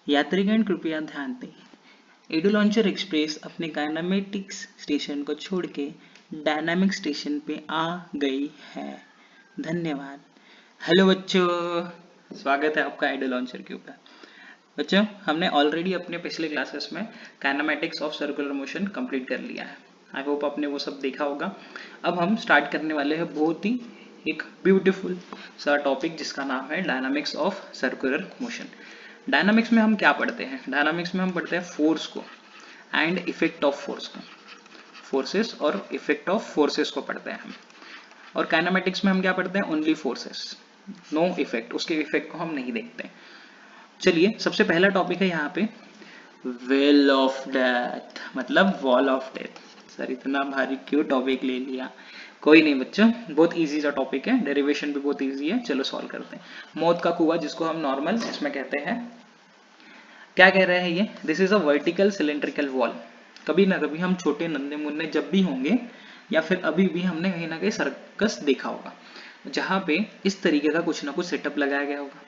यात्रीगण कृपया ध्यान दें, एडू लॉन्चर एक्सप्रेस अपने काइनेमेटिक्स स्टेशन को छोड़ के डायनामिक स्टेशन पे आ गई है। धन्यवाद। हेलो बच्चों, स्वागत है आपका एडू लॉन्चर के ऊपर। बच्चों, हमने ऑलरेडी अपने पिछले क्लासेस में kinematics of circular motion complete कर लिया है। आई होप आपने वो सब देखा होगा। अब हम स्टार्ट करने वाले हैं बहुत ही एक ब्यूटीफुल सा टॉपिक जिसका नाम है dynamics of circular motion. Dynamics में हम क्या पढ़ते हैं? डायनामिक्स में हम पढ़ते हैं फोर्स को एंड इफेक्ट ऑफ फोर्स को, फोर्सेस और इफेक्ट ऑफ फोर्सेस को पढ़ते हैं हम। और काइनेमेटिक्स में हम क्या पढ़ते हैं? ओनली फोर्सेस, नो इफेक्ट, उसके इफेक्ट को हम नहीं देखते। चलिए, सबसे पहला टॉपिक है यहाँ पे वेल ऑफ डेथ, मतलब वॉल ऑफ डेथ। सर इतना भारी क्यों टॉपिक ले लिया? कोई नहीं बच्चों, बहुत इजी सा टॉपिक है, डेरिवेशन भी बहुत इजी है। चलो सॉल्व करते हैं। मौत का कुआं, जिसको हम नॉर्मल इसमें कहते हैं, क्या कह रहे हैं ये? This is a vertical cylindrical wall. कभी ना कभी हम छोटे नन्हे मुन्ने जब भी होंगे या फिर अभी भी हमने कहीं ना कहीं सर्कस देखा होगा, जहाँ पे इस तरीके का कुछ ना कुछ सेटअप लगाया गया होगा।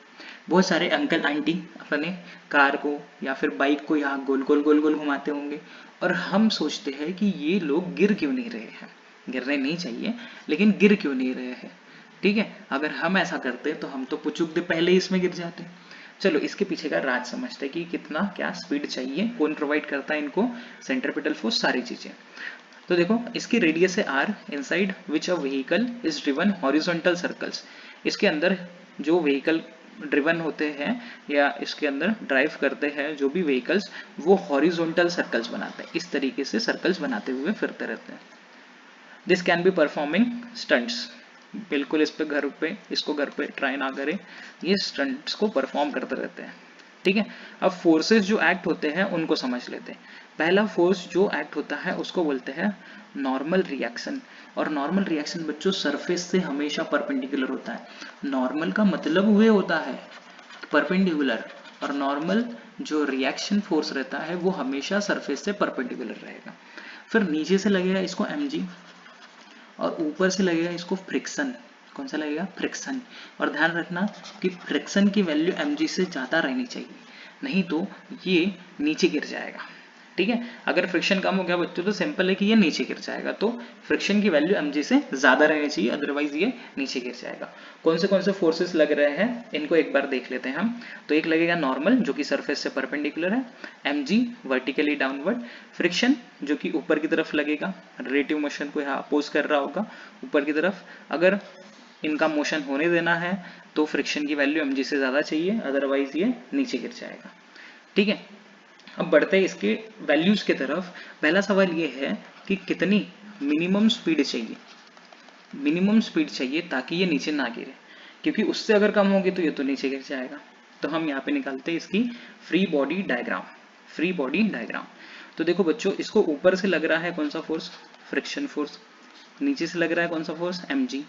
बहुत सारे अंकल आंटी अपने कार को या फिर बाइक को यहाँ गोल गोल गोल गोल घुमाते होंगे और हम सोचते हैं कि ये लोग गिर क्यों नहीं रहे हैं। गिरने नहीं चाहिए, लेकिन गिर क्यों नहीं रहे हैं? ठीक है, अगर हम ऐसा करते तो हम तो पुचुक दे पहले ही इसमें गिर जाते। चलो इसके पीछे का राज समझते कि कितना क्या स्पीड चाहिए, कौन प्रोवाइड करता है इनको, सेंट्रीपिटल फोर्स, सारी चीजें। तो देखो, इसकी रेडियस है r, inside which a vehicle is driven horizontal circles. इसके अंदर जो व्हीकल ड्रिवन होते हैं या इसके अंदर ड्राइव करते हैं जो भी व्हीकल्स, वो हॉरिजॉन्टल सर्कल्स बनाते हैं। इस तरीके से सर्कल्स बनाते हुए फिरते रहते हैं। This can be performing stunts. बिल्कुल इसको घर पे ट्राई ना करें, ये स्टंट्स को परफॉर्म करते रहते हैं। ठीक है, अब फोर्सेस जो एक्ट होते हैं उनको समझ लेते हैं। पहला फोर्स जो एक्ट होता है उसको बोलते हैं नॉर्मल रिएक्शन। और नॉर्मल रिएक्शन बच्चों सरफेस से हमेशा परपेंडिकुलर होता है। नॉर्मल का मतलब हुए होता है परपेंडिकुलर, और नॉर्मल जो रिएक्शन फोर्स रहता है वो हमेशा सरफेस से परपेंडिकुलर रहेगा। फिर नीचे से लगेगा इसको mg और ऊपर से लगेगा इसको फ्रिक्शन। कौन सा लगेगा? फ्रिक्शन। और ध्यान रखना कि फ्रिक्शन की वैल्यू mg से ज़्यादा रहनी चाहिए, नहीं तो ये नीचे गिर जाएगा। ठीक है, अगर फ्रिक्शन कम हो गया बच्चों तो सिंपल है कि ये नीचे गिर जाएगा। तो फ्रिक्शन की वैल्यू mg से ज़्यादा रहनी चाहिए, अदरवाइज ये नीचे गिर जाएगा। कौन से फोर्सेस लग रहे हैं इनको एक बार देख लेते हैं हम। तो एक लगेगा नॉर्मल जो कि सरफेस से परपेंडिकुलर है, mg वर्टिकली डाउनवर्ड, फ्रिक्शन जो कि ऊपर की तरफ लगेगा, रिलेटिव मोशन को यहाँ अपोज कर रहा होगा ऊपर की तरफ। अगर इनका मोशन होने देना है तो फ्रिक्शन की वैल्यू mg से ज़्यादा चाहिए, अदरवाइज ये नीचे गिर जाएगा। ठीक है, अब बढ़ते हैं इसके वैल्यूज की तरफ। पहला सवाल ये है कि कितनी मिनिमम स्पीड चाहिए। मिनिमम स्पीड चाहिए ताकि ये नीचे ना गिरे, क्योंकि उससे अगर कम होगी तो ये तो नीचे गिर जाएगा। तो हम यहाँ पे निकालते हैं इसकी free body diagram. Free body diagram, तो देखो बच्चों, इसको ऊपर से लग रहा है कौन सा फोर्स? Friction force. नीचे से लग रहा है कौन सा फोर्स? mg।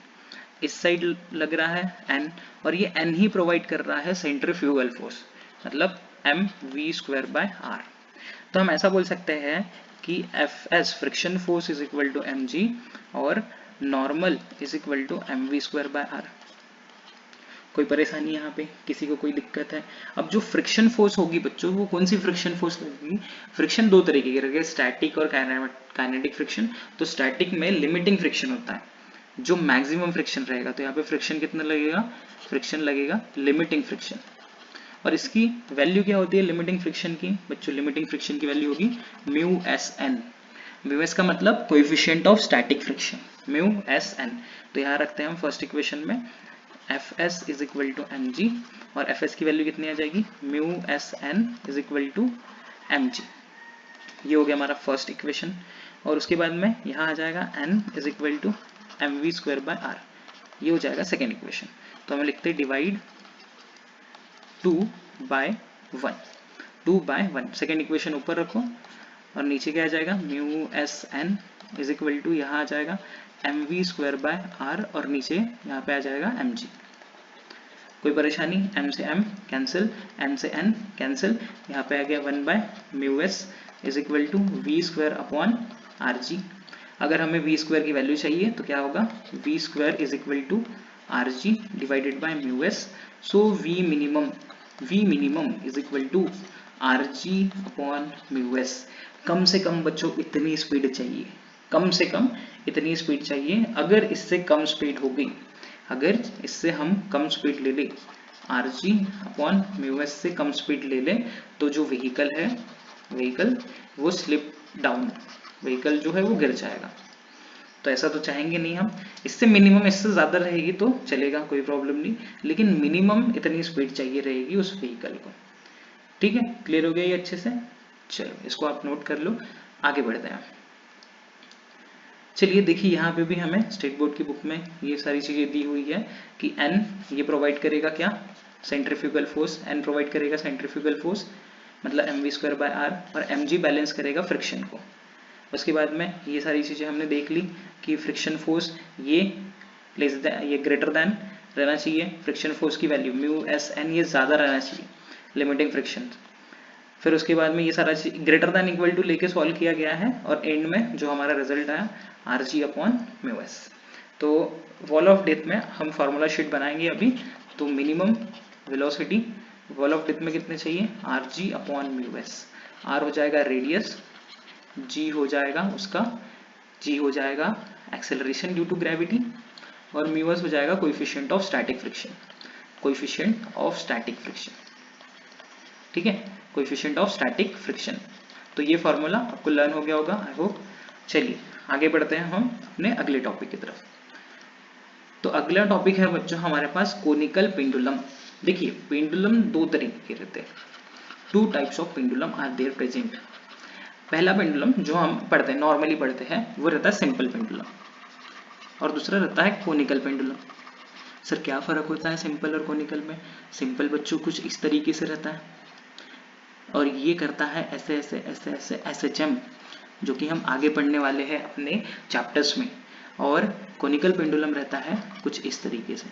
इस साइड लग रहा है n, और ये n ही प्रोवाइड कर रहा है सेंट्रीफ्यूगल फोर्स, मतलब mv²/r। तो हम ऐसा बोल सकते हैं कि Fs friction force is equal to mg और normal is equal to mv²/r। कोई परेशानी यहाँ पे? किसी को कोई दिक्कत है? अब जो फ्रिक्शन फोर्स होगी बच्चों, वो कौन सी फ्रिक्शन फोर्स लगेगी? फ्रिक्शन दो तरीके की रहेगी, स्टैटिक और काइनेटिक फ्रिक्शन। तो स्टैटिक में लिमिटिंग फ्रिक्शन होता है, जो मैक्सिमम फ्रिक्शन रहेगा। तो यहाँ पे फ्रिक्शन कितना लगेगा? फ्रिक्शन लगेगा लिमिटिंग फ्रिक्शन। और इसकी वैल्यू क्या होती है लिमिटिंग फ्रिक्शन की? बच्चों लिमिटिंग फ्रिक्शन की वैल्यू होगी μsn। μs का मतलब coefficient of static friction, μsn। तो यहाँ रखते हैं हम फर्स्ट इक्वेशन में Fs is equal to mg, और Fs की वैल्यू कितनी आ जाएगी? μsn is equal to mg। ये हो गया हमारा फर्स्ट इक्वेशन। और उसके बाद में यहाँ आ जाएगा n is equal to mv²/r। ये हो जाएगा सेकेंड इक्वेशन। तो हमें लिखते हैं डिवाइड 2/1। 2/1 सेकेंड इक्वेशन ऊपर रखो और नीचे क्या आ जाएगा? μsn इज इक्वल टू यहाँ आ जाएगा mv²/r और नीचे यहाँ पे आ जाएगा mg। कोई परेशानी? m से m कैंसिल, n से n कैंसिल, यहाँ पे आ गया 1/μs is equal to v²/rg। अगर हमें v² की वैल्यू चाहिए तो क्या होगा? v² is equal to R G divided by mu S. So V minimum is equal to R G upon mu S. कम से कम बच्चों इतनी स्पीड चाहिए, कम से कम इतनी स्पीड चाहिए. अगर इससे कम स्पीड हो गई, अगर इससे हम कम स्पीड ले ले, are G upon mu S से कम स्पीड ले ले, तो जो व्हीकल है, व्हीकल वो स्लिप डाउन, व्हीकल जो है वो गिर जाएगा. तो ऐसा तो चाहेंगे नहीं हम. इससे मिनिमम, इससे ज़्यादा रहेगी तो चलेगा, कोई प्रॉब्लम नहीं, लेकिन मिनिमम इतनी स्पीड चाहिए रहेगी उस व्हीकल को. ठीक है, क्लियर हो गया ये अच्छे से. चलो इसको आप नोट कर लो, आगे बढ़ते हैं. चलिए देखिए यहाँ पे भी हमें स्टेट बोर्ड की बुक में ये सारी चीज़ें दी हुई है कि N ये प्रोवाइड करेगा क्या, सेंट्रीफ्यूगल फोर्स. N प्रोवाइड करेगा सेंट्रीफ्यूगल फोर्स मतलब mv² बाय r, और mg बैलेंस करेगा फ्रिक्शन को. उसके बाद में ये सारी चीज़ें हमने देख ली कि फ्रिक्शन फोर्स ये ये ग्रेटर दैन रहना चाहिए, फ्रिक्शन फोर्स की वैल्यू म्यू एस एन ये ज़्यादा रहना चाहिए, लिमिटिंग फ्रिक्शन. फिर उसके बाद में ये सारा ग्रेटर दैन इक्वल टू लेके सॉल्व किया गया है, और एंड में जो हमारा रिजल्ट आया R G upon mu S. तो वॉल ऑफ डेथ में हम फार्मूला शीट बनाएंगे अभी. तो minimum velocity wall of death में कितने चाहिए, R G upon mu S. R हो जाएगा रेडियस, जी हो जाएगा उसका, जी हो जाएगा एक्सेलरेशन ड्यू टू ग्रेविटी, और म्यू एस हो जाएगा coefficient of static friction, coefficient of static friction. ठीक है, कोएफिशिएंट ऑफ स्टैटिक फ्रिक्शन. तो ये फार्मूला आपको लर्न हो गया होगा, आई होप. चलिए आगे बढ़ते हैं हम अपने अगले टॉपिक की तरफ. तो अगला टॉपिक है बच्चों हमारे पास कोनिकल पेंडुलम. देखिए पेंडुलम दो तरीके के रहते हैं, two types of pendulum are there present. पहला पेंडुलम जो हम पढ़ते हैं, नॉर्मली पढ़ते हैं, वो रहता है सिंपल पेंडुलम, और दूसरा रहता है कोनिकल पेंडुलम. सर क्या फ़र्क होता है सिंपल और कोनिकल में? सिंपल बच्चों कुछ इस तरीके से रहता है, और ये करता है ऐसे ऐसे ऐसे ऐसे SHM, जो कि हम आगे पढ़ने वाले हैं अपने चैप्टर्स में. और कोनिकल पेंडुलम रहता है कुछ इस तरीके से.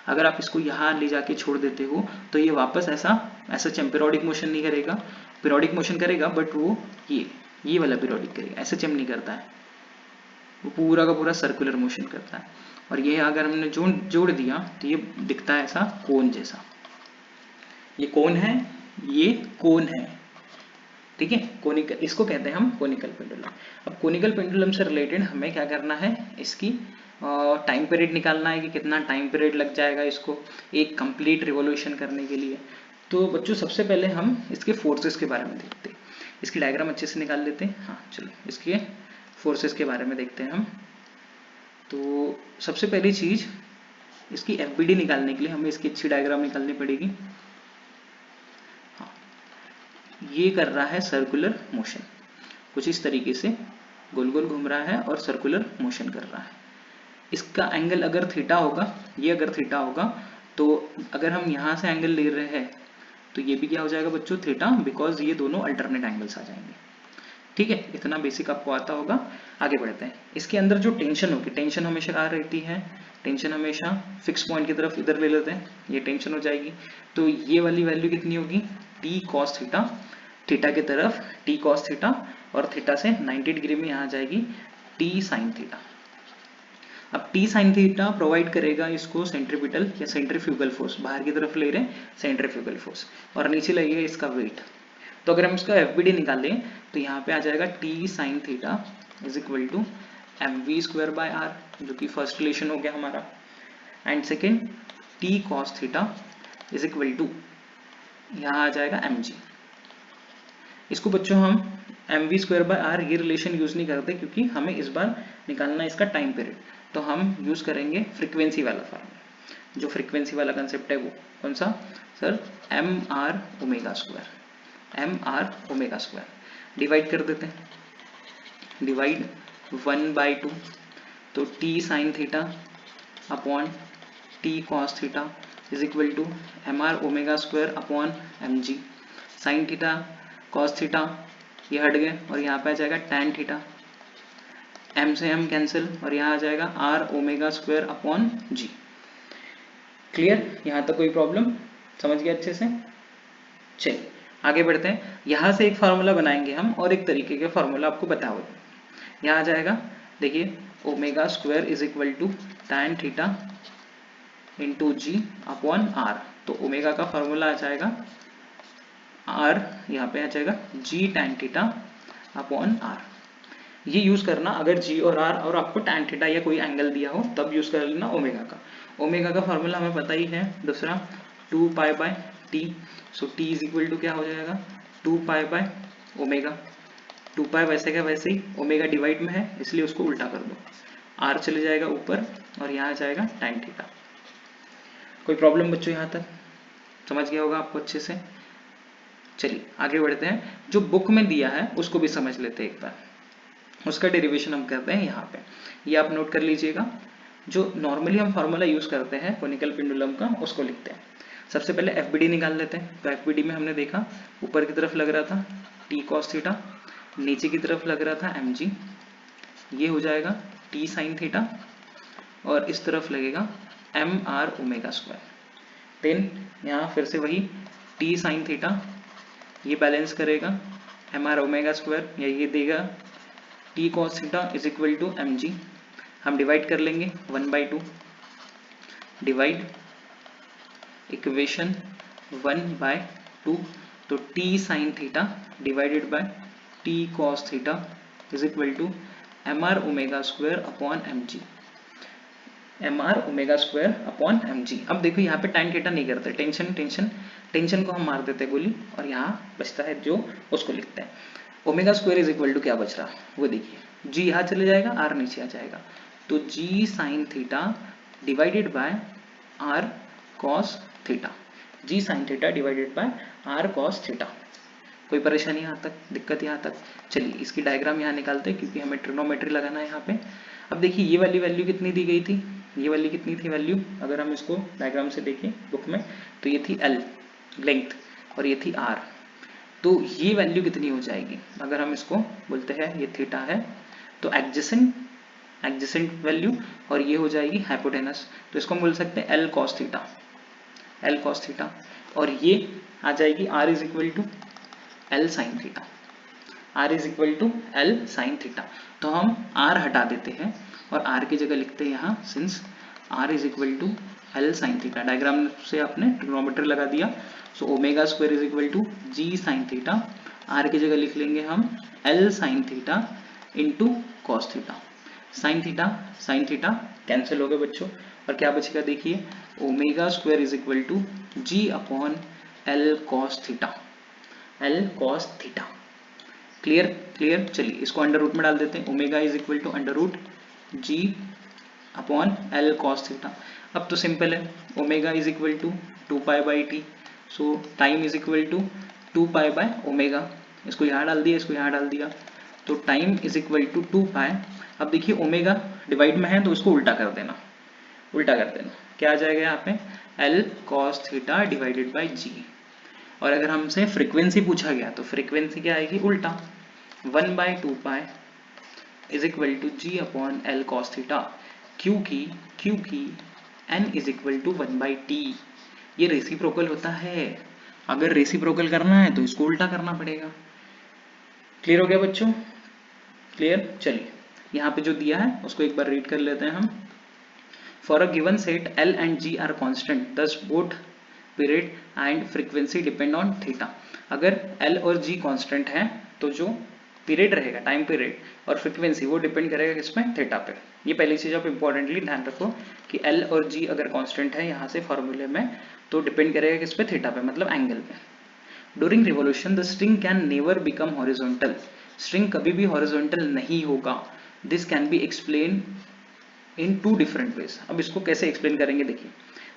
अगर आप इसको यहाँ ले जाके छोड़ देते हो तो ये वापस ऐसा SHM पीरियोडिक मोशन नहीं करेगा, पीरियोडिक मोशन करेगा बट वो ये वाला पीरियोडिक करेगा, SHM नहीं करता है, वो पूरा का पूरा सर्कुलर मोशन करता है. और ये अगर हमने जोड़ दिया तो ये दिखता है ऐसा कोन जैसा. ये कोन है, ये कोन है. ठीक है, कोनिकल, इसको कहते हैं हम कोनिकल पेंडुलम. अब कोनिकल पेंडुलम से रिलेटेड हमें क्या करना है, इसकी टाइम पीरियड निकालना है कि कितना टाइम पीरियड लग जाएगा इसको एक कंप्लीट रिवॉल्यूशन करने के लिए. तो बच्चों सबसे पहले हम इसके फोर्सेस के बारे में देखते हैं. इसकी डायग्राम अच्छे से निकाल लेते हैं. हाँ चलो इसके फोर्सेस के बारे में देखते हैं हम. तो सबसे पहली चीज इसकी FBD निकालने के लिए हमें इसकी अच्छी डायग्राम निकालनी पड़ेगी. हाँ, ये कर रहा है सर्कुलर मोशन, कुछ इस तरीके से गोल गोल घूम रहा है और सर्कुलर मोशन कर रहा है. इसका एंगल अगर थीटा होगा, ये अगर थीटा होगा, तो अगर हम यहाँ से एंगल ले रहे हैं तो ये भी क्या हो जाएगा बच्चों, थीटा, बिकॉज ये दोनों अल्टरनेट एंगल्स आ जाएंगे. ठीक है, इतना बेसिक आपको आता होगा. आगे बढ़ते हैं. इसके अंदर जो टेंशन होगी, टेंशन हमेशा कहाँ रहती है, टेंशन हमेशा फिक्स पॉइंट की तरफ इधर ले लेते हैं, ये टेंशन हो जाएगी. तो ये वाली वैल्यू कितनी होगी, टी कॉस थीटा, थीटा की तरफ टी कॉस थीटा, और थीटा से 90 डिग्री में यहाँ जाएगी टी साइन थीटा. अब टी साइन थीटा प्रोवाइड करेगा इसको सेंट्रीपिटल या सेंट्रीफ्यूगल फोर्स, बाहर की तरफ ले रहे हैं सेंट्रीफ्यूगल फोर्स, और नीचे लगेगा इसका वेट. तो अगर हम इसका FBD निकालें तो यहाँ पे आ जाएगा T sine theta is equal to mv² by r, जो कि फर्स्ट रिलेशन हो गया हमारा. And second T cos theta is equal to यहाँ आ जाएगा mg. इसको बच्चों हम mv² बाय r ये रिलेशन यूज नहीं करते, क्योंकि हमें इस बार निकालना है इसका टाइम पीरियड. तो हम यूज करेंगे फ्रीक्वेंसी वाला फार्मूला. जो फ्रीक्वेंसी वाला कंसेप्ट है वो कौन सा sir, mr omega square, mr omega square. Divide कर देते हैं, डिवाइड 1/2, तो t sine theta upon t cos theta is equal to mr omega square upon mg. Sine theta cos theta ये हट गए, और यहाँ पे आ जाएगा tan थीटा, m से m कैंसिल, और यहाँ आ जाएगा r omega square upon g. Clear, यहाँ तक कोई प्रॉब्लम, समझ गए अच्छे से. चलिए आगे बढ़ते हैं. यहाँ से एक फार्मूला बनाएंगे हम, और एक तरीके के फार्मूला आपको बताओ. यहाँ आ जाएगा, देखिए omega square is equal to tan theta into G upon R. तो ओमेगा का फॉर्मूला आ जाएगा आर, यहाँ पे आ जाएगा G tan theta upon R. ये यूज करना अगर जी और आर और आपको tan थीटा या कोई एंगल दिया हो तब यूज कर लेना ओमेगा का। ओमेगा का फॉर्मूला हमें पता ही है, दूसरा 2 pi by T. So T is equal to क्या हो जाएगा 2 पाई बाय ओमेगा। 2 पाई वैसे का वैसे ही, ओमेगा डिवाइड में है इसलिए उसको उल्टा कर दो, आर चले जाएगा ऊपर और यहाँ आ जाएगा tan थीटा। कोई प्रॉब्लम बच्चों यहाँ तक समझ गया होगा आपको अच्छे से। चलिए आगे बढ़ते हैं, जो बुक में दिया है उसको भी समझ लेते हैं एक बार, उसका डेरिवेशन हम करते हैं यहाँ पे। ये आप नोट कर लीजिएगा, जो नॉर्मली हम फार्मूला यूज करते हैं कोनिकल पेंडुलम का उसको लिखते हैं। सबसे पहले एफबीडी निकाल लेते हैं। तो एफबीडी में हमने देखा ऊपर की तरफ लग रहा था टी कॉस थीटा, नीचे की तरफ लग रहा था mg, ये हो जाएगा टी साइन थीटा, और इस तरफ लगेगा M R omega square. Then यहाँ फिर से वही टी साइन थीटा, ये बैलेंस करेगा एम आर ओमेगा स्क्वायर, या ये देगा T cos theta is equal to M G. हम डिवाइड कर लेंगे 1/2, डिवाइड इक्वेशन 1/2, तो T sine theta divided by T cos theta is equal to M R omega square upon M G, M R omega square upon M G. अब देखो यहाँ पे tan theta नहीं करते, टेंशन को हम मार देते गोली, और यहाँ बचता है जो उसको लिखते हैं omega square is equal to क्या बच रहा वो देखिए, जी यहाँ चले जाएगा आर नीचे आ जाएगा, तो G sine theta divided by R cos theta, G sine theta divided by R cos theta. कोई परेशानी यहाँ तक, दिक्कत यहाँ तक? चलिए इसकी डायग्राम यहाँ निकालते हैं क्योंकि हमें ट्रिग्नोमेट्री लगाना है यहाँ पे। अब देखिए ये वाली वैल्यू कितनी दी गई थी, ये वाली कितनी थी वैल्यू, अगर हम इसको डायग्राम से देखें बुक में तो ये थी L लेंथ और ये थी R। तो ये वैल्यू कितनी हो जाएगी, अगर हम इसको बोलते हैं ये थीटा है तो एडजेसेंट वैल्यू, और ये हो जाएगी हाइपोटेनस, तो इसको हम बोल सकते हैं L cos थीटा, और ये आ जाएगी R is equal to L sin theta, R is equal to L sin theta. तो हम R हटा देते हैं और R की जगह लिखते हैं यहाँ since R is equal to L sin theta, diagram से आपने ट्रिग्नोमेट्री लगा दिया। So omega square is equal to G sin theta, R की जगह लिख लेंगे हम L sin theta into cos theta. Sine theta cancel हो गए बच्चों, और क्या बचेगा देखिए omega square is equal to G upon L cos theta, L cos theta. Clear. चलिए इसको अंडर रूट में डाल देते हैं, omega is equal to under root G upon L cos theta. अब तो सिंपल है, omega is equal to 2 pi by T, so time is equal to 2 pi by omega, इसको यहाँ डाल दिया, इसको यहाँ डाल दिया, तो time is equal to 2 pi. अब देखिए ओमेगा डिवाइड में है तो इसको उल्टा कर देना, क्या आ जाएगा यहाँ पे L cos theta divided by G। और अगर हमसे फ्रीक्वेंसी पूछा गया तो फ्रीक्वेंसी क्या आएगी उल्टा, 1/2 pi is equal to G upon L cos theta, क्योंकि n is equal to 1/t। ये रेसिप्रोकल होता है, अगर रेसिप्रोकल करना है तो इसको उल्टा करना पड़ेगा। क्लियर हो गया बच्चों? क्लियर। चलिए यहाँ पे जो दिया है उसको एक बार रीड कर लेते हैं हम। For a given set L and G are constant, thus both period and frequency depend on theta. अगर L और G कांस्टेंट है तो जो पीरियड रहेगा टाइम पीरियड और फ्रीक्वेंसी वो डिपेंड करेगा किसमें, थीटा पे। ये पहली चीज आप इंपॉर्टेंटली ध्यान रखो कि L और G अगर कांस्टेंट है यहाँ से फॉर्मूले में तो डिपेंड करेगा किस पे, थीटा पे, मतलब एंगल पे। During revolution the string can never become horizontal, string कभी भी हॉरिजॉन्टल नहीं होगा। This can be explain in 2 different ways. अब इसको कैसे एक्सप्लेन करेंगे देखिए,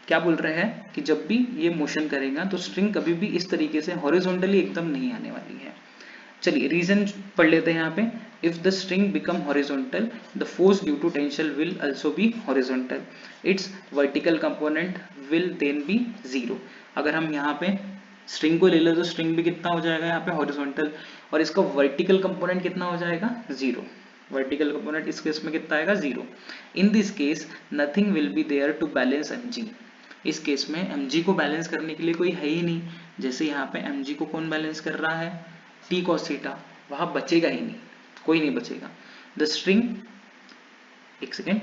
क्या बोल रहे हैं कि जब भी ये मोशन करेगा तो स्ट्रिंग कभी भी इस तरीके से हॉरिजॉन्टली एकदम नहीं आने वाली है। चलिए रीजन पढ़ लेते हैं यहाँ पे। If the string become horizontal the force due to tension will also be horizontal, its vertical component will then be 0। अगर हम यहाँ पे स्ट्रिंग को ले ले तो स्ट्रिंग भी कितना हो जाएगा यहाँ पे हॉरिजॉन्टल, और इसका वर्टिकल कंपोनेंट कितना हो जाएगा 0। वर्टिकल कंपोनेंट इस केस में कितना आएगा 0। In this case nothing will be there to balance mg, इस केस में mg को बैलेंस करने के लिए कोई है ही नहीं। जैसे यहाँ पे mg को कौन बैलेंस कर रहा है, t cos थीटा, वहां बचेगा ही नहीं, कोई नहीं बचेगा। द स्ट्रिंग, एक second,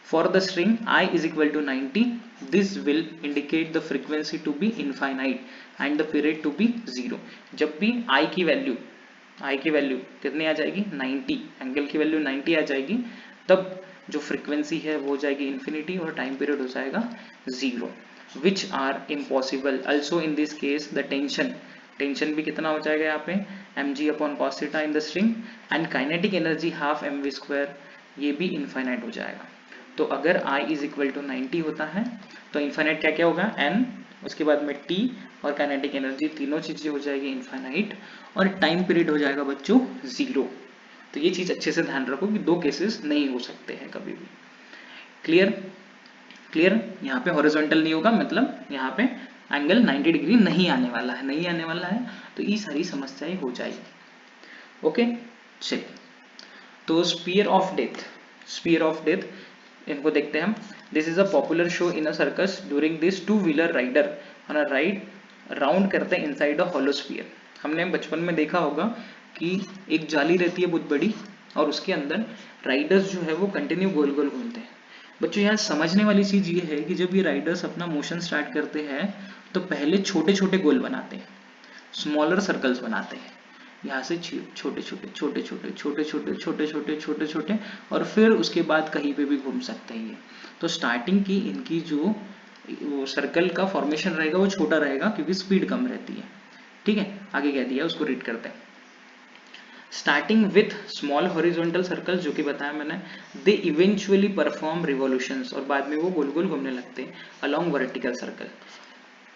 For the string I is equal to 90, this will indicate the frequency to be infinite and the period to be 0. जब भी I की वैल्यू कितनी आ जाएगी 90, एंगल की वैल्यू 90 आ जाएगी, तब जो फ्रीक्वेंसी है वो हो जाएगी इन्फिनिटी और टाइम पीरियड हो जाएगा 0, which are impossible. Also in this case the tension भी कितना हो जाएगा यहाँ पे mg upon cos theta in the string, and kinetic energy half mv², ये भी इनफाइनाइट हो जाएगा. तो अगर I इज इक्वल टू 90 होता है तो इनफाइनाइट क्या क्या होगा n, उसके बाद में t और काइनेटिक एनर्जी, तीनों चीजें हो जाएगी इनफाइनाइट और टाइम पीरियड हो जाएगा बच्चों 0. तो ये चीज अच्छे से ध्यान रखो कि दो केसेस नहीं हो सकते हैं कभी भी. क्लियर. यहाँ पे हॉरिजॉन्टल नहीं होगा, मतलब यहाँ पे एंगल 90 डिग्री नहीं आने वाला है, तो ये सारी समस्याएं हो जाएगी. ओके, चलिए. तो स्पीयर ऑफ डेथ इनको देखते हैं हम. This is a popular show in a circus. During this two wheeler rider on a ride round करते हैं इनसाइड अ हॉलो स्पीयर. हमने बचपन में देखा होगा कि एक जाली रहती है बहुत बड़ी और उसके अंदर राइडर्स जो है वो कंटिन्यू गोल गोल घूमते हैं. बच्चों यहाँ समझने वाली चीज ये है कि जब ये राइडर्स अपना मोशन स्टार्ट करते हैं तो पहले छोटे छोटे गोल बनाते हैं, स्मॉलर सर्कल्स बनाते हैं, यहाँ से छोटे और फिर उसके बाद कहीं पे भी घूम सकते हैं. तो स्टार्टिंग की इनकी जो सर्कल का फॉर्मेशन रहेगा वो छोटा रहेगा क्योंकि स्पीड कम रहती है. ठीक है, आगे क्या दिया उसको रीड करते हैं. Starting with small horizontal circles, जो कि बताया मैंने, दे इवेंचुअली परफॉर्म रिवॉल्यूशंस, और बाद में वो गोल गोल घूमने लगते हैं along vertical circle.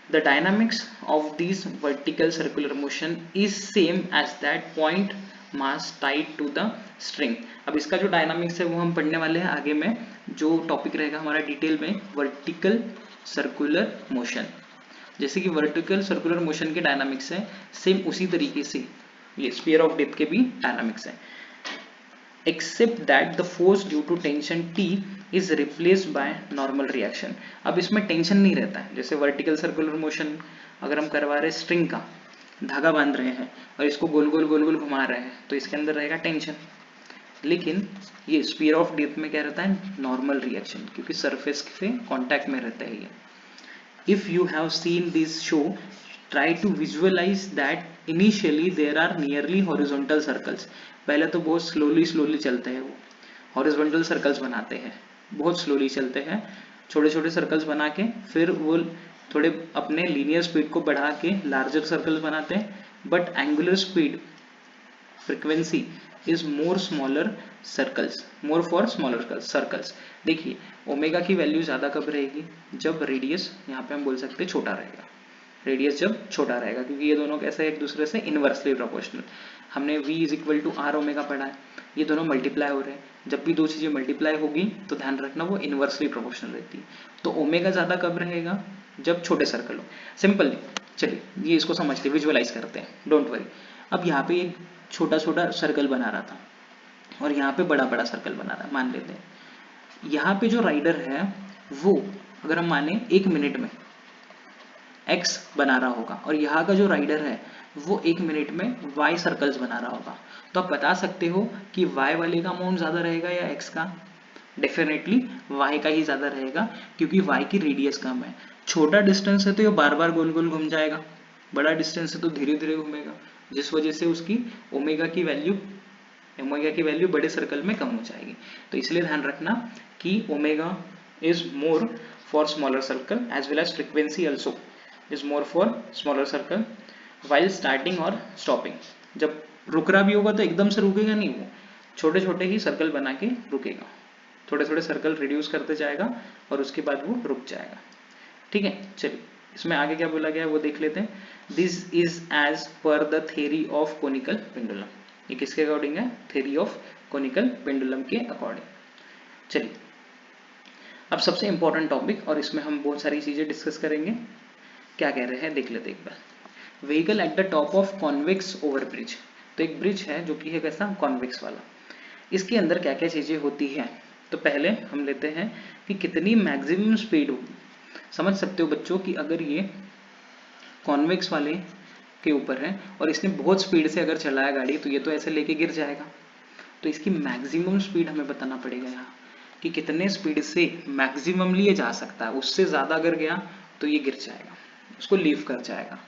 The dynamics of these vertical circular motion is same as that point mass tied to the string. अब इसका जो डायनामिक्स है वो हम पढ़ने वाले हैं आगे में, जो टॉपिक रहेगा हमारा डिटेल में, वर्टिकल सर्कुलर मोशन. जैसे कि वर्टिकल सर्कुलर मोशन के डायनामिक्स है, सेम उसी तरीके से ये स्फीयर ऑफ डेप्थ के भी डायनामिक्स है, except that the force due to tension T is replaced by normal reaction. अब इसमें टेंशन नहीं रहता है. जैसे वर्टिकल सर्कुलर मोशन अगर हम करवा रहे हैं, स्ट्रिंग का धागा बांध रहे हैं और इसको गोल गोल घुमा रहे हैं, तो इसके अंदर रहेगा टेंशन. लेकिन ये स्फीयर ऑफ डेप्थ में क्या रहता है, नॉर्मल रिएक्शन, क्योंकि सरफेस से कांटेक्ट में रहता है ये. If you have seen this show, try to visualize that initially there are nearly horizontal circles. पहले तो बहुत स्लोली चलते हैं, वो हॉरिजॉन्टल सर्कल्स बनाते हैं, बहुत स्लोली चलते हैं, छोटे छोटे सर्कल्स बना के फिर वो थोड़े अपने लीनियर स्पीड को बढ़ा के लार्जर सर्कल्स बनाते हैं. But angular speed frequency is more for smaller circles. देखिए ओमेगा की वैल्यू ज्यादा कब रहेगी, जब रेडियस यहाँ पे हम बोल सकते हैं छोटा रहेगा. रेडियस जब छोटा रहेगा, क्योंकि ये दोनों कैसे एक दूसरे से इनवर्सली प्रोपोर्शनल. हमने v is equal to R omega पढ़ा है, ये दोनों मल्टीप्लाई हो रहे हैं. जब भी दो चीजें मल्टीप्लाई होगी तो ध्यान रखना वो इनवर्सली प्रोपोर्शनल रहती है. तो ओमेगा ज्यादा कब रहेगा, जब छोटे सर्कल हो. सिंपल. चलिए ये इसको समझते विजुअलाइज करते हैं, डोंट वरी. अब यहाँ पे एक छोटा सर्कल बना रहा था और यहाँ पे बड़ा सर्कल बना रहा है, मान लेते हैं. यहाँ पे जो राइडर है वो अगर हम माने 1 मिनट में x बना रहा होगा और यहाँ का जो राइडर है वो 1 मिनट में y सर्कल्स बना रहा होगा, तो आप बता सकते हो कि y वाले का अमाउंट ज्यादा रहेगा या x का. डेफिनेटली y का ही ज्यादा रहेगा, क्योंकि y की रेडियस कम है. छोटा डिस्टेंस है तो ये बार बार गोल गोल घूम जाएगा, बड़ा डिस्टेंस है तो धीरे धीरे घूमेगा, जिस वजह से उसकी ओमेगा की वैल्यू बड़े सर्कल में कम हो जाएगी. तो इसलिए ध्यान रखना कि omega is more for smaller circle as well as frequency also is more for smaller circle while starting और स्टॉपिंग. जब रुक रहा भी होगा तो एकदम से रुकेगा नहीं, वो छोटे छोटे ही सर्कल बना के रुकेगा, थोड़े थोड़े सर्कल रिड्यूस करते जाएगा और उसके बाद वो रुक जाएगा. ठीक है, चलिए इसमें आगे क्या बोला गया है वो देख लेते हैं. This is as per the theory of conical pendulum. ये किसके अकॉर्डिंग है, थ्योरी ऑफ कोनिकल पेंडुलम के अकॉर्डिंग. चलिए अब सबसे इंपॉर्टेंट टॉपिक, और इसमें हम बहुत सारी चीजें डिस्कस करेंगे. क्या कह रहे हैं देख लेते एक बार. Vehicle at the top of convex over bridge. तो एक ब्रिज है जो कि है कैसा, कॉन्वेक्स वाला. इसके अंदर क्या क्या चीजें होती है, तो पहले हम लेते हैं कि कितनी मैक्सिमम स्पीड होगी. समझ सकते हो बच्चों कि अगर ये कॉन्वेक्स वाले के ऊपर है और इसने बहुत स्पीड से अगर चलाया गाड़ी तो ये तो ऐसे लेके गिर जाएगा. तो इसकी मैक्सिमम स्पीड हमें बताना पड़ेगा यहाँ कि कितने स्पीड से मैक्सिममली ये जा सकता है, उससे ज़्यादा अगर गया तो ये गिर जाएगा, उसको लीव कर जाएगा।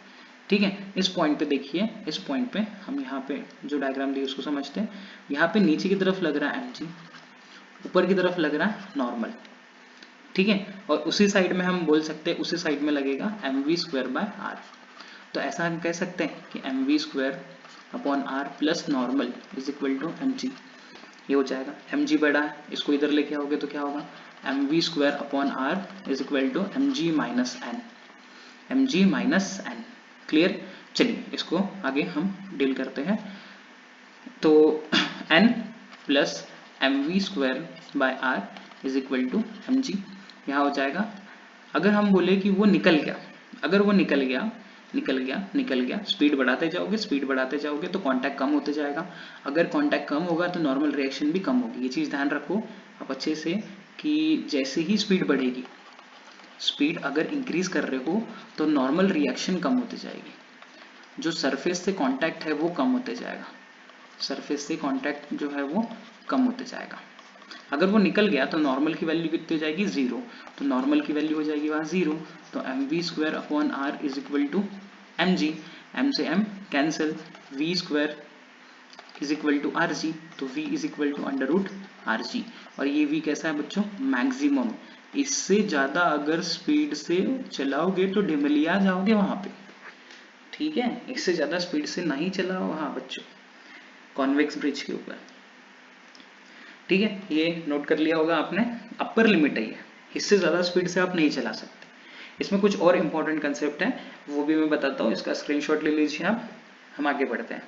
ठीक है, इस पॉइंट पे देखिए, इस पॉइंट पे हम यहाँ पे जो डायग्राम दी उसको समझते हैं। यहाँ पे नीचे की तरफ लग रहा है mg, ऊपर की तरफ लग रहा है नॉर्मल। ठीक है, और उसी साइड में हम बोल सकते हैं, उसी साइड में लगेगा mv²/r। तो ऐसा हम कह सकते हैं कि mv²/r plus normal is equal to mg। ये हो जाएगा, mg बड़ा है, इसको इधर लेके आओगे तो क्या होगा, mv²/r is equal to mg minus n, mg minus n। Clear. चलिए इसको आगे हम डील करते हैं। तो n plus mv²/r is equal to mg, यहाँ हो जाएगा। अगर हम बोले कि वो निकल गया, अगर वो निकल गया, स्पीड बढ़ाते जाओगे तो कांटेक्ट कम होते जाएगा। अगर कांटेक्ट कम होगा तो नॉर्मल रिएक्शन भी कम होगी। ये चीज़ ध्यान रखो आप अच्छे से कि जैसे ही स्पीड बढ़ेगी, स्पीड अगर इंक्रीज कर रहे हो तो नॉर्मल रिएक्शन कम होती जाएगी, जो सरफेस से कांटेक्ट है वो कम होते जाएगा, सरफेस से कांटेक्ट जो है वो कम होते जाएगा। अगर वो निकल गया तो नॉर्मल की वैल्यू कितनी हो जाएगी, 0, तो नॉर्मल की वैल्यू हो जाएगी वहाँ 0। तो mv²/r is equal to mg, m से m cancel, v² is equal to rg, तो v is equal to √rg। और ये v कैसा है बच्चों, मैक्सिमम। इससे ज़्यादा अगर स्पीड से चलाओगे तो ढिमलिया जाओगे वहाँ पे। ठीक है, इससे ज़्यादा स्पीड से नहीं चलाओ वहाँ बच्चों, कॉन्वेक्स ब्रिज के ऊपर। ठीक है, ये नोट कर लिया होगा आपने, अपर लिमिट है ये, इससे ज़्यादा स्पीड से आप नहीं चला सकते। इसमें कुछ और इम्पोर्टेंट कंसेप्ट है, वो भी मैं बताता हूँ, इसका स्क्रीनशॉट ले लीजिए आप। हम आगे बढ़ते हैं।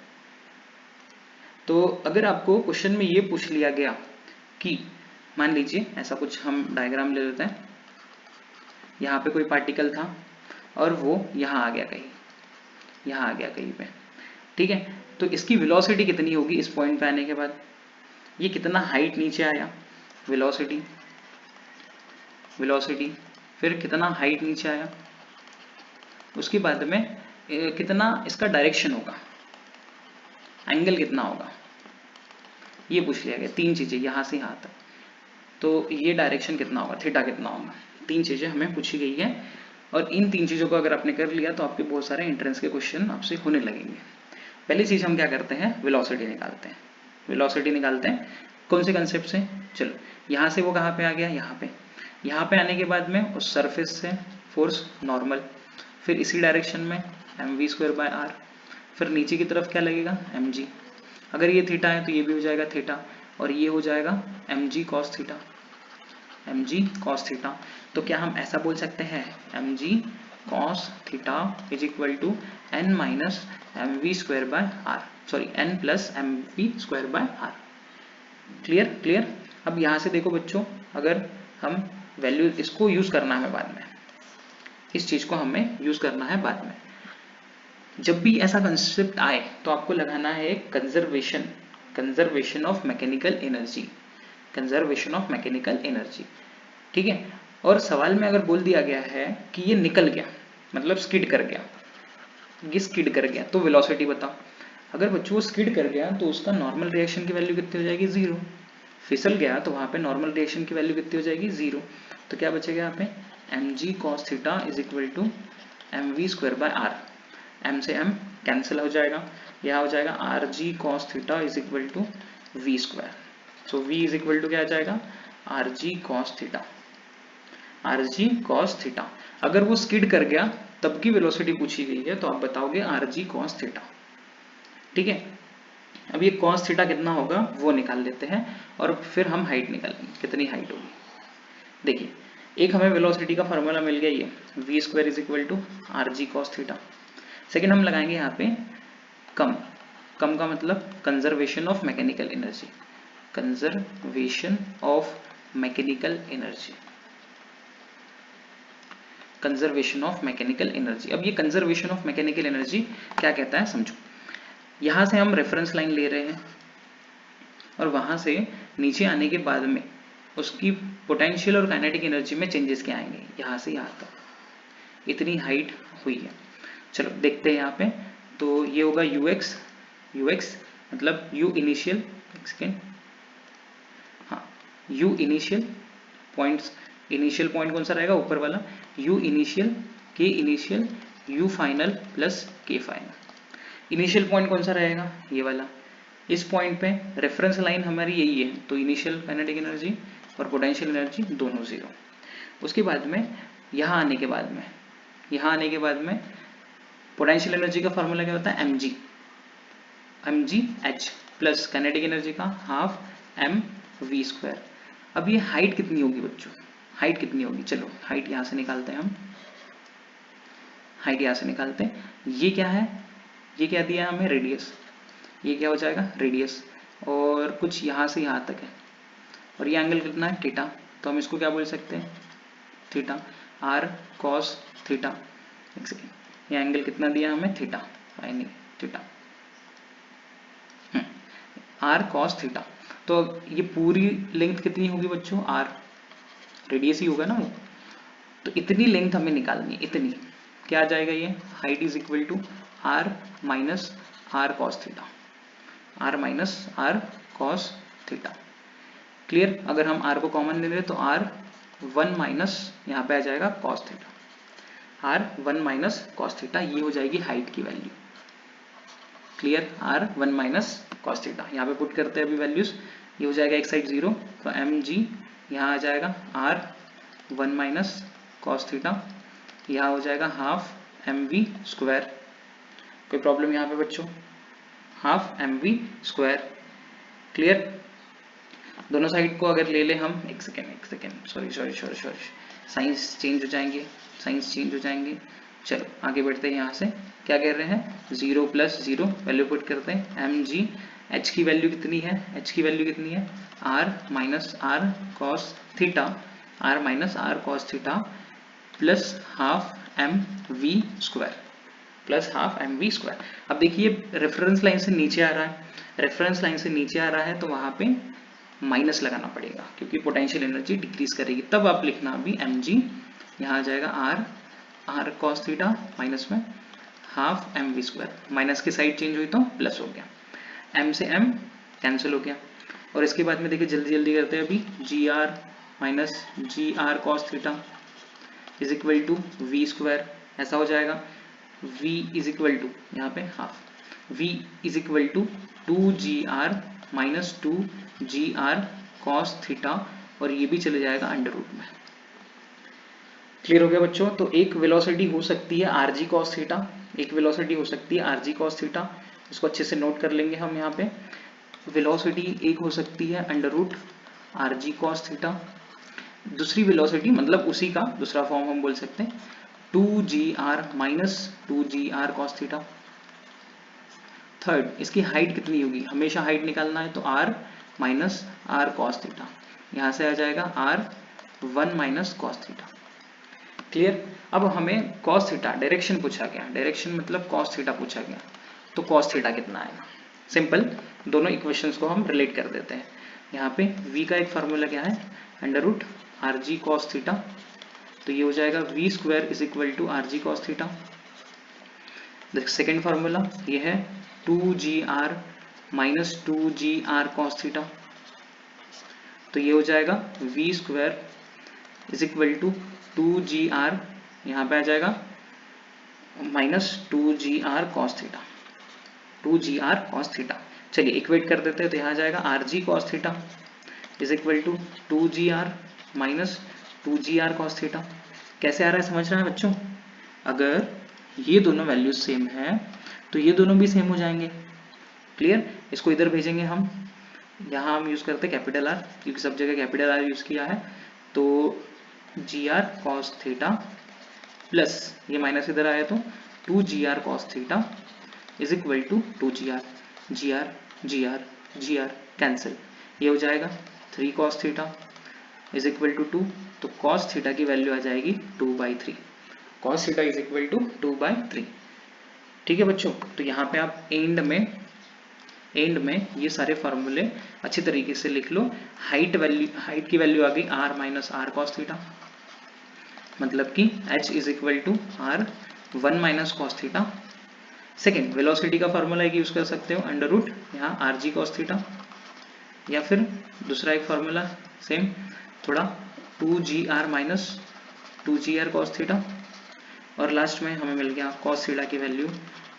तो अगर आपको क्वेश्चन में ये पूछ लिया गया कि मान लीजिए ऐसा कुछ हम डायग्राम ले लेते हैं, यहाँ पे कोई पार्टिकल था और वो यहाँ आ गया कहीं पे। ठीक है, तो इसकी वेलोसिटी कितनी होगी इस पॉइंट पे आने के बाद, ये कितना हाइट नीचे आया, वेलोसिटी, फिर कितना हाइट नीचे आया, उसके बाद में कितना इसका डायरेक्शन होगा, एंगल कितना होगा, ये पूछ लिया गया। 3 चीजें यहाँ से यहाँ तक, तो ये डायरेक्शन कितना होगा, थीटा कितना होगा, 3 चीजें हमें पूछी गई है। और इन 3 चीजों को अगर आपने कर लिया तो आपके बहुत सारे एंट्रेंस के क्वेश्चन आपसे होने लगेंगे। पहली चीज हम क्या करते हैं, वेलोसिटी निकालते हैं। कौन से कंसेप्ट से, चलो यहाँ से वो कहाँ पे आ गया, यहाँ पे आने के बाद में उस सरफेस से फोर्स नॉर्मल, फिर इसी डायरेक्शन में mv²/r, फिर नीचे की तरफ क्या लगेगा, mg। अगर ये थीटा है तो ये भी हो जाएगा थीटा, और ये हो जाएगा mg cos थीटा। तो क्या हम ऐसा बोल सकते हैं, mg cos theta is equal to n minus mv²/r, sorry n plus mv²/r। Clear. अब यहाँ से देखो बच्चों, अगर हम वैल्यू इसको यूज करना है बाद में, इस चीज को हमें यूज करना है बाद में। जब भी ऐसा कंसेप्ट आए तो आपको लगाना है कंजर्वेशन ऑफ मैकेनिकल एनर्जी। ठीक है, और सवाल में अगर बोल दिया गया है कि ये निकल गया, मतलब स्किड कर गया, तो वेलोसिटी बताओ। अगर बच्चों वो स्किड कर गया तो उसका नॉर्मल रिएक्शन की वैल्यू कितनी हो जाएगी, 0। फिसल गया तो वहां पे नॉर्मल रिएक्शन की वैल्यू कितनी हो जाएगी, 0। तो क्या बचेगा यहाँ पे, mg cos theta is equal to mv²/r, m से m कैंसिल हो जाएगा, यह हो जाएगा rg cos theta is equal to v²। So v is equal to क्या आ जाएगा, rg cos थीटा। अगर वो स्किड कर गया तब की वेलोसिटी पूछी गई है तो आप बताओगे rg cos थीटा। ठीक है, अब ये cos थीटा कितना होगा वो निकाल लेते हैं, और फिर हम हाइट निकालेंगे, कितनी हाइट होगी। देखिए, एक हमें वेलोसिटी का फॉर्मूला मिल गया, ये v² is equal to rg cos theta. Second हम लगाएंगे यहाँ पे कम का मतलब कंजर्वेशन ऑफ मैकेनिकल एनर्जी, अब ये कंजर्वेशन ऑफ मैकेनिकल एनर्जी क्या कहता है समझो। यहां से हम रेफरेंस लाइन ले रहे हैं और वहां से नीचे आने के बाद में उसकी पोटेंशियल और काइनेटिक एनर्जी में चेंजेस क्या आएंगे, यहां से यहां तक इतनी हाइट हुई है। चलो देखते हैं यहाँ पे, तो ये होगा ux मतलब u इनिशियल, एक सेकेंड, हाँ u initial points, initial point कौन सा रहेगा ऊपर वाला, u initial, k initial, u final plus k final. Initial point कौन सा रहेगा, ये वाला। इस पॉइंट पे रेफरेंस लाइन हमारी यही है, तो इनिशियल काइनेटिक एनर्जी और पोटेंशियल एनर्जी दोनों जीरो। उसके बाद में यहाँ आने के बाद में पोटेंशियल एनर्जी का फॉर्मूला क्या होता है, mg h plus kinetic energy का हाफ mv स्क्वायर। अब ये हाइट कितनी होगी बच्चों, हाइट कितनी होगी, चलो हाइट यहाँ से निकालते हैं हम, हाइट यहाँ से निकालते हैं। ये क्या है, ये क्या दिया है हमें, रेडियस, ये क्या हो जाएगा रेडियस, और कुछ यहाँ से यहाँ तक है, और ये एंगल कितना है थीटा, तो हम इसको क्या बोल सकते हैं थीटा, r cos थीटा। एक सेकेंड, ये एंगल कितना दिया हमें थीटा, नहीं थीटा, r cos थीटा। तो ये पूरी लेंथ कितनी होगी बच्चों, r, रेडियस ही होगा ना वो, तो इतनी लेंथ हमें निकालनी है, इतनी क्या आ जाएगा, ये height is equal to r minus r cos theta, r minus r cos theta. Clear, अगर हम r को कॉमन ले लें तो r 1 माइनस यहाँ पे आ जाएगा cos theta, r 1 minus cos theta, ये हो जाएगी हाइट की value. Clear, r 1 minus cos theta, यहाँ पे पुट करते हैं अभी वैल्यूज, ये हो जाएगा एक साइड 0, तो mg यहाँ आ जाएगा r 1 माइनस cos थीटा, यहाँ हो जाएगा हाफ mv स्क्वायर। कोई प्रॉब्लम यहाँ पे बच्चों, हाफ mv स्क्वायर। क्लियर, दोनों साइड को अगर ले ले हम, एक सेकेंड सॉरी, साइंस चेंज हो जाएंगे, चलो आगे बढ़ते हैं। यहाँ से क्या कह रहे हैं, 0 प्लस 0 वैल्यू पुट करते हैं, mg h की वैल्यू कितनी है, r minus r cos theta, r minus r cos theta plus half mv square, अब देखिए रेफरेंस लाइन से नीचे आ रहा है, तो वहां पे माइनस लगाना पड़ेगा क्योंकि पोटेंशियल एनर्जी डिक्रीज करेगी, तब आप लिखना अभी mg, यहाँ आ जाएगा r cos थीटा माइनस में हाफ mv स्क्वायर, माइनस की साइड चेंज हुई तो प्लस हो गया, m से m कैंसिल हो गया, और इसके बाद में देखिए जल्दी करते हैं अभी, gr minus gr cos theta is equal to v square, ऐसा हो जाएगा, v इज इक्वल टू यहाँ पे half, v is equal to 2gr minus 2gr cos theta, और ये भी चले जाएगा अंडर रूट में। क्लियर हो गया बच्चों, तो एक वेलोसिटी हो सकती है rg cos थीटा, इसको अच्छे से नोट कर लेंगे हम। यहाँ पे वेलोसिटी एक हो सकती है under root rg cos theta, दूसरी वेलोसिटी मतलब उसी का दूसरा फॉर्म हम बोल सकते हैं 2gr minus 2gr cos theta. Third, इसकी हाइट कितनी होगी, हमेशा हाइट निकालना है, तो r minus r cos theta, यहाँ से आ जाएगा r 1 minus cos theta. Clear, अब हमें cos थीटा डायरेक्शन पूछा गया, डायरेक्शन मतलब cos थीटा पूछा गया, तो cos थीटा कितना आएगा, सिंपल दोनों इक्वेशंस को हम रिलेट कर देते हैं। यहाँ पे v का एक फार्मूला क्या है, under root rg cos theta, तो ये हो जाएगा v square is equal to rg cos theta. Second formula ये है 2gr minus 2gr cos theta, तो ये हो जाएगा v square is equal to 2gr, यहाँ पे आ जाएगा minus 2gr cos theta, 2gr cos theta. चलिए इक्वेट कर देते हैं, तो यहाँ आ जाएगा rg cos theta is equal to 2gr minus 2gr cos theta. कैसे आ रहा है समझ रहे हैं बच्चों, अगर ये दोनों वैल्यूज सेम है तो ये दोनों भी सेम हो जाएंगे। क्लियर, इसको इधर भेजेंगे हम, यहाँ हम यूज करते हैं कैपिटल R क्योंकि सब जगह कैपिटल R यूज किया है, तो gr cos थीटा प्लस ये माइनस इधर आया तो 2gr cos theta is equal to 2gr, gr cancel, ये हो जाएगा 3 cos theta is equal to 2, तो cos थीटा की वैल्यू आ जाएगी 2/3, cos theta is equal to 2/3। ठीक है बच्चों, तो यहाँ पे आप एंड में ये सारे फॉर्मूले अच्छी तरीके से लिख लो। हाइट की वैल्यू आ गई r minus r cos theta, मतलब कि h is equal to r 1 minus cos theta. Second, velocity का फॉर्मूला एक यूज कर सकते हो अंडर रूट यहाँ rg cos थीटा, या फिर दूसरा एक फॉर्मूला सेम थोड़ा 2gr minus 2gr cos theta, और लास्ट में हमें मिल गया cos थीटा की वैल्यू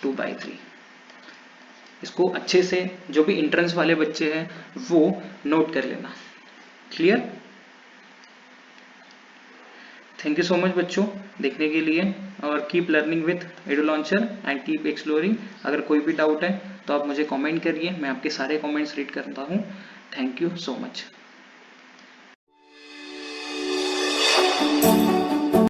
2/3। इसको अच्छे से जो भी इंट्रेंस वाले बच्चे हैं वो नोट कर लेना। Clear? Thank you so much बच्चों देखने के लिए, और keep learning with edu launcher and keep exploring. अगर कोई भी डाउट है तो आप मुझे कमेंट करिए, मैं आपके सारे कमेंट्स रीड करता हूँ। Thank you so much.